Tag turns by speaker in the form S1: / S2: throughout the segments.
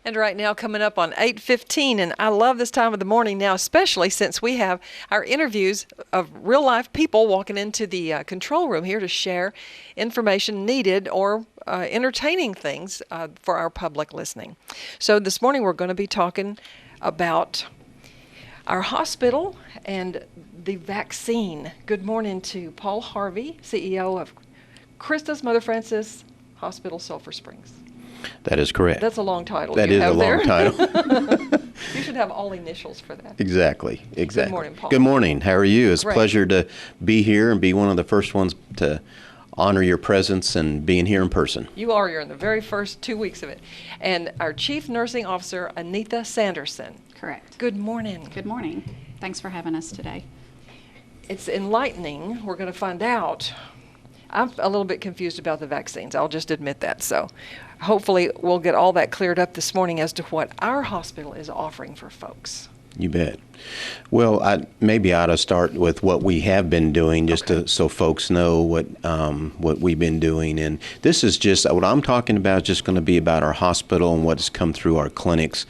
S1: And right now, coming up on 8:15, and I love this time of the morning now, especially since we have our interviews of real-life people walking into the control room here to share information needed or entertaining things for our public listening. So this morning, we're going to be talking about our hospital and the vaccine. Good morning to Paul Harvey, CEO of CHRISTUS Mother Frances Hospital, Sulphur Springs.
S2: That is correct.
S1: That's a long title.
S2: That is a long title.
S1: You should have all initials for that.
S2: Exactly.
S1: Good morning, Paul.
S2: Good morning. How are you? It's a
S1: Great.
S2: pleasure to be here and be one of the first ones to honor your presence and being here in person.
S1: You are. You're in the very first 2 weeks of it. And our Chief Nursing Officer, Anita Sanderson.
S3: Correct.
S1: Good morning.
S3: Good morning. Thanks for having us today.
S1: It's enlightening. We're going to find out. I'm a little bit confused about the vaccines. I'll just admit that. So hopefully we'll get all that cleared up this morning as to what our hospital is offering for folks.
S2: You bet. Well, maybe I ought to start with what we have been doing, just so folks know what we've been doing. And this is just what I'm talking about. Is just going to be about our hospital and what's come through our clinics.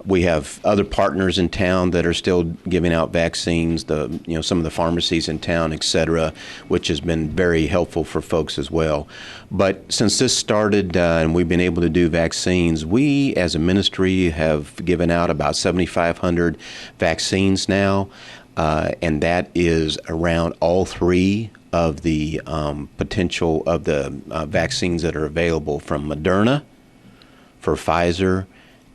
S2: We have other partners in town that are still giving out vaccines. Some of the pharmacies in town, et cetera, which has been very helpful for folks as well. But since this started and we've been able to do vaccines, we as a ministry have given out about 7,500 vaccines now, and that is around all three of the potential of the vaccines that are available from Moderna, for Pfizer,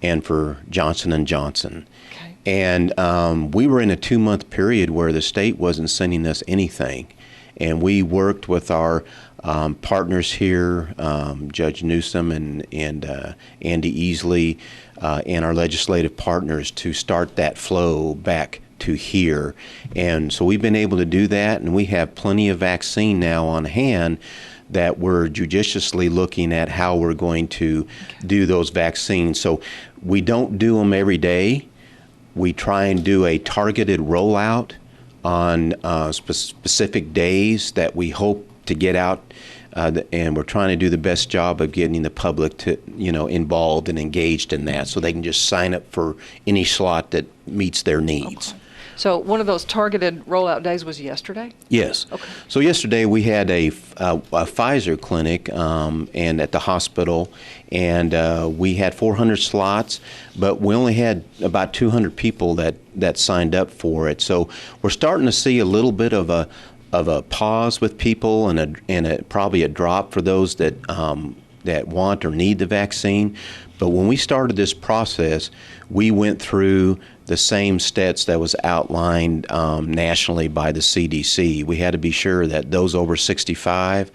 S2: and for Johnson & Johnson.
S1: Okay.
S2: And we were in a 2-month period where the state wasn't sending us anything. And we worked with our partners here, Judge Newsom and Andy Easley, and our legislative partners to start that flow back to here. And so we've been able to do that, and we have plenty of vaccine now on hand that we're judiciously looking at how we're going to do those vaccines. So we don't do them every day. We try and do a targeted rollout on specific days that we hope to get out, and we're trying to do the best job of getting the public to, involved and engaged in that, so they can just sign up for any slot that meets their needs.
S1: Okay. So one of those targeted rollout days was yesterday?
S2: Yes.
S1: Okay.
S2: So yesterday we had a Pfizer clinic and at the hospital, and we had 400 slots, but we only had about 200 people that signed up for it. So we're starting to see a little bit of a pause with people and probably a drop for those that want or need the vaccine. But when we started this process, we went through the same steps that was outlined nationally by the CDC. We had to be sure that those over 65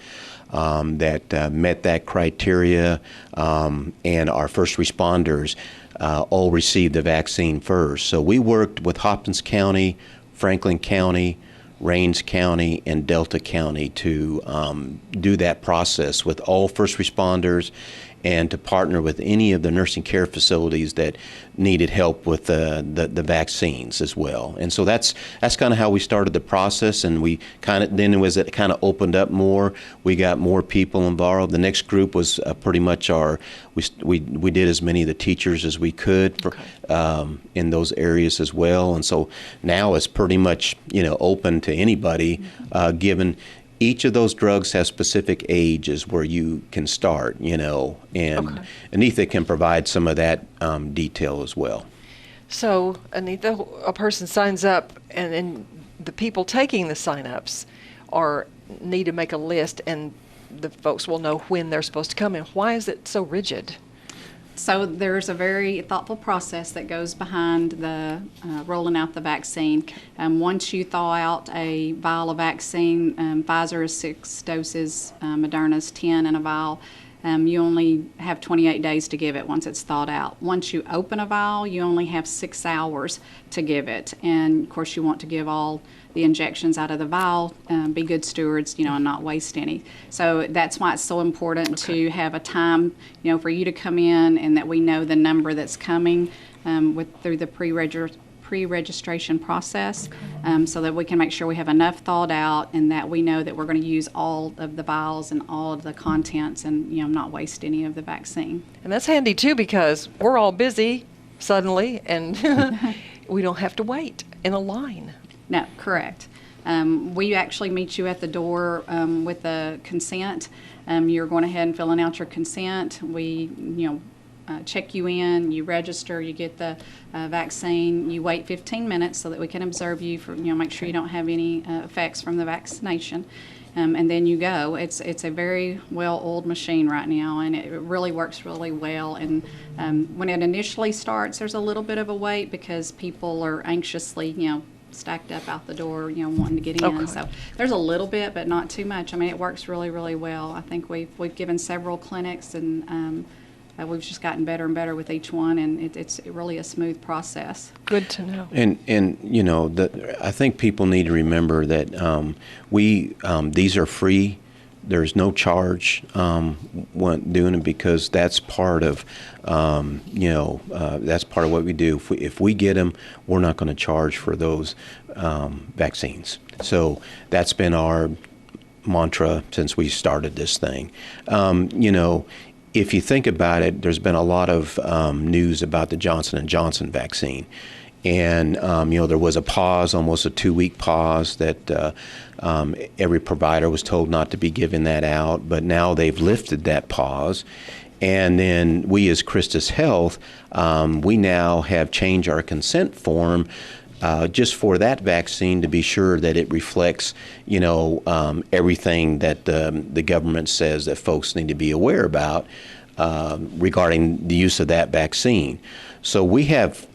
S2: that met that criteria and our first responders all received the vaccine first. So we worked with Hopkins County, Franklin County, Rains County, and Delta County to do that process with all first responders and to partner with any of the nursing care facilities that needed help with the vaccines as well. And so that's kind of how we started the process, and we as it kind of opened up more, we got more people involved. The next group was pretty much we did as many of the teachers as we could for, in those areas as well. And so now it's pretty much open to anybody, given each of those drugs has specific ages where you can start, and Anita can provide some of that detail as well.
S1: So, Anita, a person signs up, and then the people taking the sign-ups need to make a list, and the folks will know when they're supposed to come in. Why is it so rigid?
S3: So there's a very thoughtful process that goes behind the rolling out the vaccine. Once you thaw out a vial of vaccine, Pfizer is 6 doses, Moderna is 10 in a vial. You only have 28 days to give it once it's thawed out. Once you open a vial, you only have 6 hours to give it. And of course, you want to give all the injections out of the vial, be good stewards, and not waste any. So that's why it's so important to have a time, for you to come in, and that we know the number that's coming through the pre-registration process, so that we can make sure we have enough thought out and that we know that we're going to use all of the vials and all of the contents and, not waste any of the vaccine.
S1: And that's handy too, because we're all busy suddenly and we don't have to wait in a line.
S3: No, correct. We actually meet you at the door with the consent. You're going ahead and filling out your consent. We, check you in, you register, you get the vaccine. You wait 15 minutes so that we can observe you for, make sure you don't have any effects from the vaccination. And then you go. It's a very well-oiled machine right now, and it really works really well. And when it initially starts, there's a little bit of a wait because people are anxiously, stacked up out the door, wanting to get in.
S1: Okay.
S3: So there's a little bit, but not too much. I mean, it works really, really well. I think we've given several clinics, and we've just gotten better and better with each one, and it's really a smooth process.
S1: Good to know.
S2: And I think people need to remember that these are free. There's no charge when doing it, because that's part of that's part of what we do. If we get them, we're not going to charge for those vaccines. So that's been our mantra since we started this thing. If you think about it, there's been a lot of news about the Johnson & Johnson vaccine. And, there was a pause, almost a 2-week pause that every provider was told not to be giving that out. But now they've lifted that pause. And then we as CHRISTUS Health, we now have changed our consent form just for that vaccine to be sure that it reflects, everything that the government says that folks need to be aware about regarding the use of that vaccine. So we have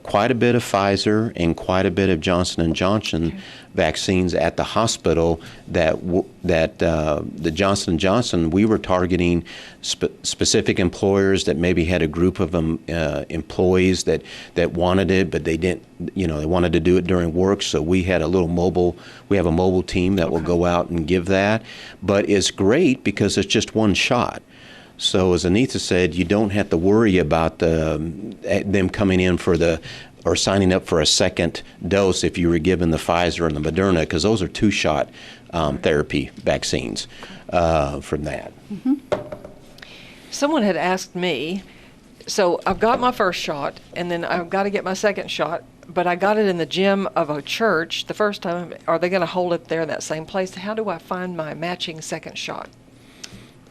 S2: quite a bit of Pfizer and quite a bit of Johnson & Johnson vaccines at the hospital that the Johnson & Johnson, we were targeting specific employers that maybe had a group of employees that wanted it, but they didn't, they wanted to do it during work. So we had we have a mobile team that will go out and give that. But it's great because it's just one shot. So as Anita said, you don't have to worry about them coming in or signing up for a second dose if you were given the Pfizer and the Moderna, because those are 2-shot therapy vaccines from that.
S3: Mm-hmm.
S1: Someone had asked me, so I've got my first shot, and then I've got to get my second shot, but I got it in the gym of a church the first time. Are they going to hold it there in that same place? How do I find my matching second shot?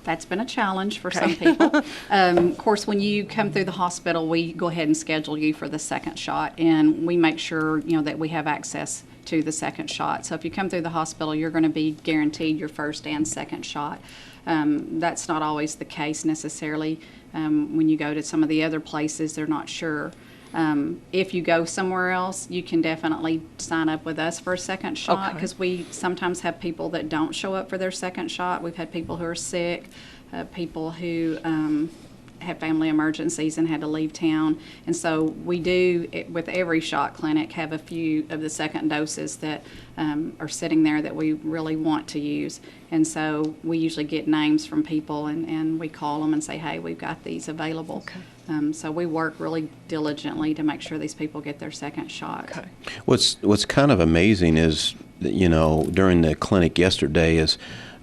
S3: That's been a challenge for some people. Of course, when you come through the hospital, we go ahead and schedule you for the second shot, and we make sure that we have access to the second shot. So if you come through the hospital, you're going to be guaranteed your first and second shot. That's not always the case necessarily. When you go to some of the other places, they're not sure. If you go somewhere else, you can definitely sign up with us for a second shot, because we sometimes have people that don't show up for their second shot. We've had people who are sick, people who had family emergencies and had to leave town. And so we do, with every shot clinic, have a few of the second doses that are sitting there that we really want to use. And so we usually get names from people, and we call them and say, hey, we've got these available. So we work really diligently to make sure these people get their second shot.
S2: What's kind of amazing is, during the clinic yesterday is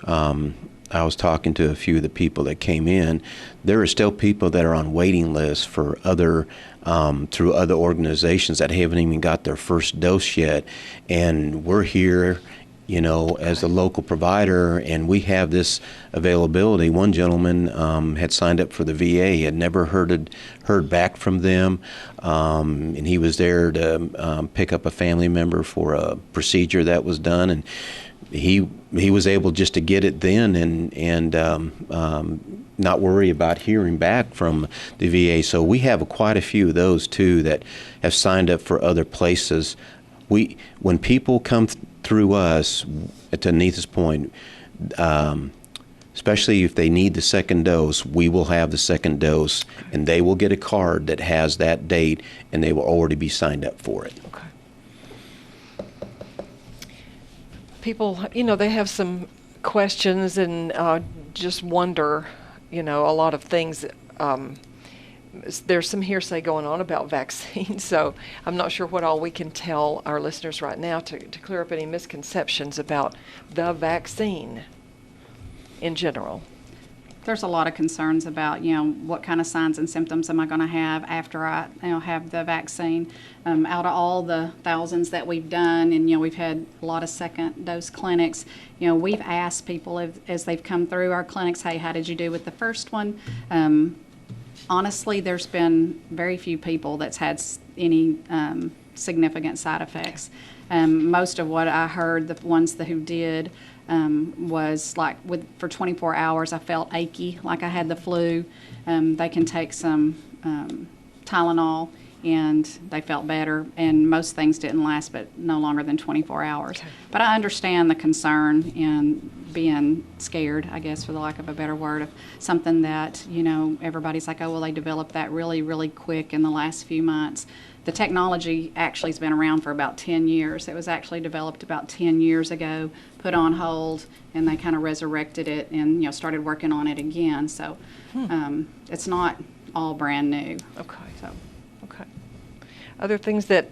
S2: I was talking to a few of the people that came in. There are still people that are on waiting lists for through other organizations that haven't even got their first dose yet. And we're here, as a local provider, and we have this availability. One gentleman had signed up for the VA, had never heard back from them, and he was there to pick up a family member for a procedure that was done, and he was able just to get it then and not worry about hearing back from the VA. So we have quite a few of those too that have signed up for other places. When people come through us, to Anita's point, especially if they need the second dose, we will have the second dose, and they will get a card that has that date, and they will already be signed up for it.
S1: People, they have some questions and just wonder, a lot of things. there's some hearsay going on about vaccines, so I'm not sure what all we can tell our listeners right now to clear up any misconceptions about the vaccine in general.
S3: There's a lot of concerns about, what kind of signs and symptoms am I going to have after I, have the vaccine. Out of all the thousands that we've done, and, we've had a lot of second dose clinics, we've asked people as they've come through our clinics, hey, how did you do with the first one? Honestly, there's been very few people that's had any significant side effects. Most of what I heard, the ones who did, was like for 24 hours I felt achy, like I had the flu. They can take some Tylenol and they felt better, and most things didn't last but no longer than 24 hours. Okay. But I understand the concern and being scared, I guess, for the lack of a better word, of something that, everybody's like, oh, well, they developed that really, really quick in the last few months. The technology actually has been around for about 10 years. It was actually developed about 10 years ago, put on hold, and they kind of resurrected it and started working on it again. So it's not all brand new.
S1: Okay. Okay. Other things that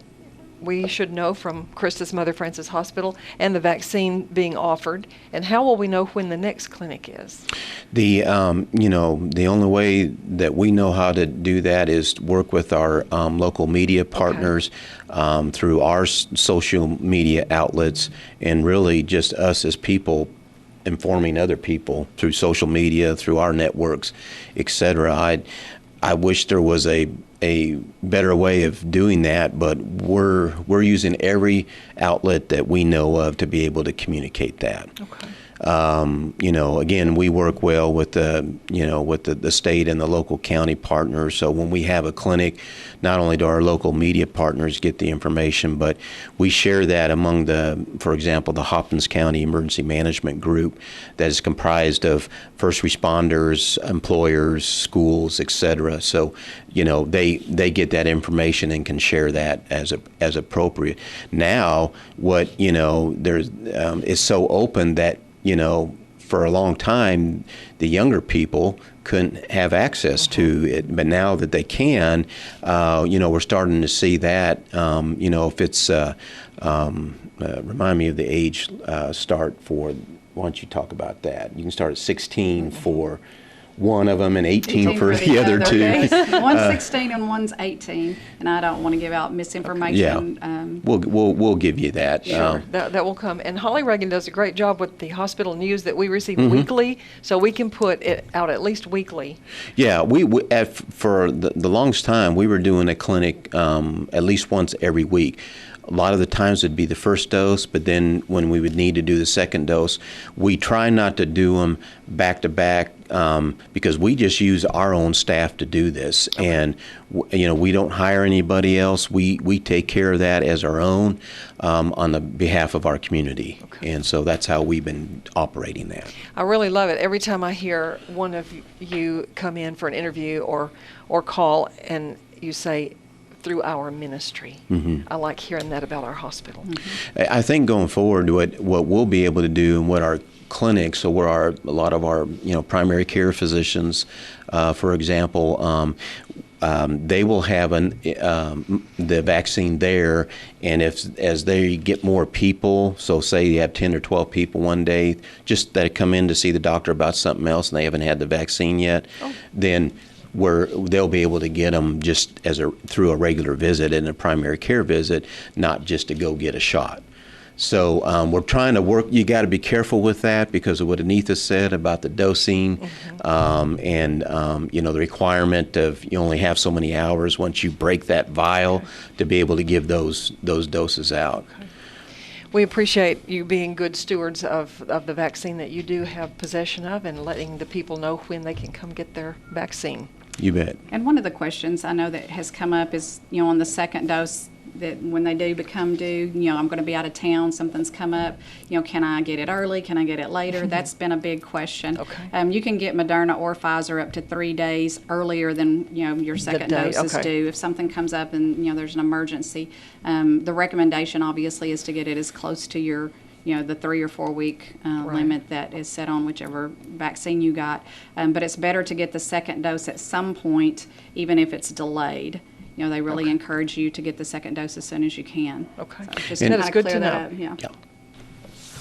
S1: we should know from Christus Mother Frances Hospital and the vaccine being offered, and how will we know when the next clinic is?
S2: The only way that we know how to do that is to work with our local media partners, through our social media outlets, and really just us as people informing other people through social media, through our networks, etc. I wish there was a better way of doing that, but we're using every outlet that we know of to be able to communicate that.
S1: Okay.
S2: Again, we work well with the state and the local county partners. So when we have a clinic, not only do our local media partners get the information, but we share that among for example, the Hopkins County Emergency Management Group that is comprised of first responders, employers, schools, etc. So, they get that information and can share that as appropriate. Now, what there's is so open that for a long time, the younger people couldn't have access to it, but now that they can, we're starting to see that. If it's remind me of the age start for. Why don't you talk about that? You can start at 16 for one of them and 18 for the other two.
S3: One's 16 and one's 18, and I don't want to give out misinformation.
S2: Yeah, we'll give you that.
S1: Sure, that will come. And Holly Reagan does a great job with the hospital news that we receive weekly, so we can put it out at least weekly. Yeah,
S2: for the longest time we were doing a clinic at least once every week. A lot of the times it'd be the first dose, but then when we would need to do the second dose, we try not to do them back to back because we just use our own staff to do this. Okay. And we don't hire anybody else. We take care of that as our own on the behalf of our community. Okay. And so that's how we've been operating that.
S1: I really love it. Every time I hear one of you come in for an interview or call and you say, through our ministry. I like hearing that about our hospital.
S2: I think going forward, what we'll be able to do, and what our clinics, or where a lot of our primary care physicians, for example, they will have the vaccine there, and as they get more people, so say you have 10 or 12 people one day, just that come in to see the doctor about something else and they haven't had the vaccine yet, then where they'll be able to get them just through a regular visit and a primary care visit, not just to go get a shot. So we're trying to work. You got to be careful with that because of what Anita said about the dosing, and the requirement of you only have so many hours once you break that vial to be able to give those doses out.
S1: Okay. We appreciate you being good stewards of the vaccine that you do have possession of, and letting the people know when they can come get their vaccine.
S2: You bet.
S3: And one of the questions I know that has come up is, on the second dose, that when they do become due, I'm going to be out of town, something's come up, can I get it early? Can I get it later? That's been a big question.
S1: Okay.
S3: You can get Moderna or Pfizer up to 3 days earlier than, your second dose is due. If something comes up and, there's an emergency, the recommendation obviously is to get it as close to your the 3 or 4 week
S1: Right.
S3: limit that is set on whichever vaccine you got. But it's better to get the second dose at some point, even if it's delayed. They really encourage you to get the second dose as soon as you can.
S1: Okay.
S3: So just
S1: And
S3: to
S1: it's
S3: kinda
S1: good
S3: clear
S1: to
S3: that
S1: know.
S3: up, yeah.
S2: Yeah.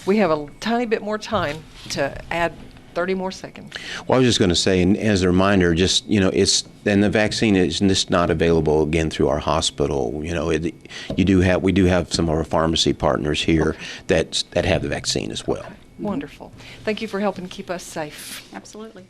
S1: We have a tiny bit more time to add 30 more seconds.
S2: Well, I was just going to say, and as a reminder, just the vaccine is just not available again through our hospital. We do have some of our pharmacy partners here that have the vaccine as well.
S1: Wonderful. Thank you for helping keep us safe.
S3: Absolutely.